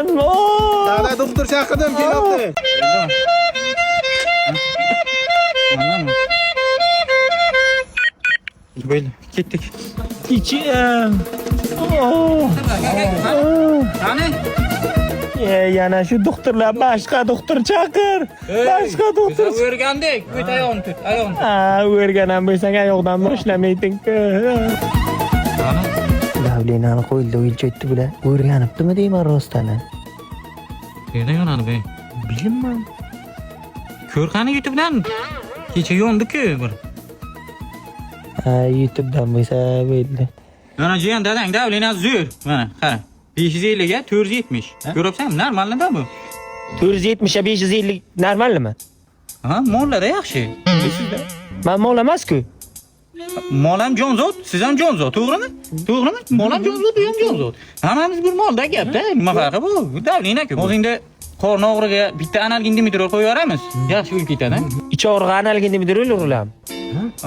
ekan. Dada doktor chaqirdim, kelyapti. Böyle gittik. İçim. Qani? Yana shu doktorlar boshqa doktor chaqir. Boshqa doktor. Biz o'rgandik. O't ayog'ini tut, ayog'ini. Ha, o'rganan bo'lsang oyoqdan boshlamaydi-ku. Davlenani qo'lda o'lchaydi bular. O'rganibdimi deyman rostdan. Qayerdan yonadi be? Bilmayman. Ko'r qani YouTube'dan. Kecha yondi-ku bir. Ha, YouTube'dan bo'lsa bo'ldi. Mana jiyan dadang davlena zo'r. Mana, qara. 550 ga 470. Ko'ryapsanmi? Normalmi bu? 470 ga 550 normalmi? Ha, mollarda yaxshi. Sizda. Men mol emas-ku. Mol ham jonzot, siz ham jonzot, to'g'rimi? To'g'rimi? Mol ham jonzot, bu ham jonzot. Hammamiz bir molda gapda, nima farqi bu? Davlena-ku. O'zingda qorni og'riga bitta analgin dimitrol qo'yib yuboramiz. Yaxshi bo'lib ketadi. Ich og'rig'i analgin dimitrol urilam.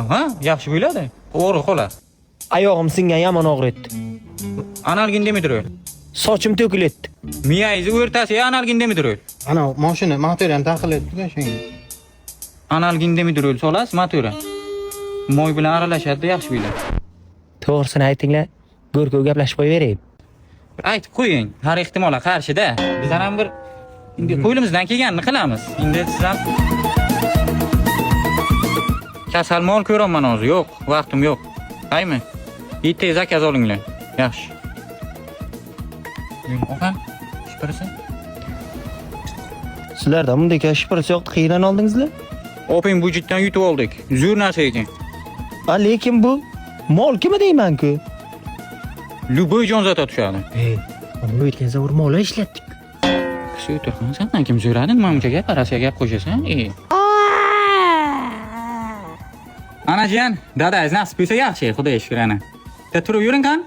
Aha, yaxshi bo'ladi. Og'riq qolar. Oyog'im singan yomon og'riydi. Analgin dimitrol. Sochim to'kilyapti. Miyangiz o'rtasiga analgin dimitrol. Ana mashina motorni taqilibdi-da shunga. Analgin dimitrol solasiz motorga. Moy bilan aralashadi, yaxshi bo'ladi. To'g'risini aytinglar, go'rkov gaplashib qo'yaveraymi? Aytib qo'ying, har ehtimolga qarshi-da. Biz ham bir endi qo'limizdan kelganini qilamiz. Endi siz ham kasal mol ko'raman hozir. Yo'q, vaqtim yo'q. Qaymi? Bitta zakaz olinglar. Yaxshi. Oqan, shipirsin. Sizlarda bunday shipirsi yo'qdi, qiyran oldingizlar? Oping budjetdan yutib oldik. Zo'r narsa ekan. Lekin bu mol kimi deyman-ku? Любой jonzot tushadi. Uni o'tgan zavr mol ishlatdik. Kishi o'tirgan, sendan kim so'radi? Nima uncha gap, arasiga gap qo'shasan? Ana jiyan, dadangiz nasib bo'lsa yaxshi, xudoga shukr ana. Bitta turib yuring qani?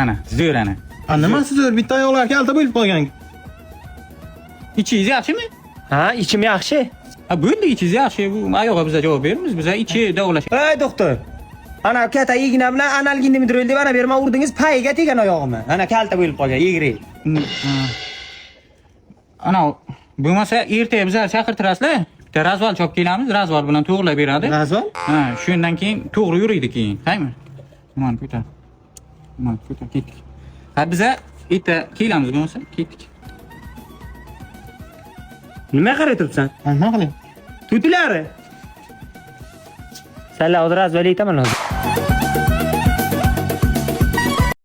Ana, zo'r ana. Nimasi zo'r, bitta oyoqlar kalta bo'lib qolgan. Ichingiz yaxshimi? Ha, ichim yaxshi. Ha, bo'ldi, ichingiz yaxshi. Bu oyog'iga biz javob beramiz. Biz ichi davolash. Ey doktor. Ana katta igna bilan analgin dimitrol deb ana berma urdingiz, payiga tegan oyog'imni. Ana kalta bo'lib qolgan, egri. Ana, bo'lmasa ertaga bizlar chaqirtirasizlar. Bitta razval chop kelamiz, razval bilan to'g'rilab beradi. Razval? Ha, shundan keyin to'g'ri yuriydi keyin. Qaymi? Mana ko'tar. Mana ko'tar, ketdik. Ha, biza erta kelamiz bo'lmasa, ketdik. Nima qarab turibsan? Nima qilay? Tutilari. Senlar hozir razval aytaman hozir.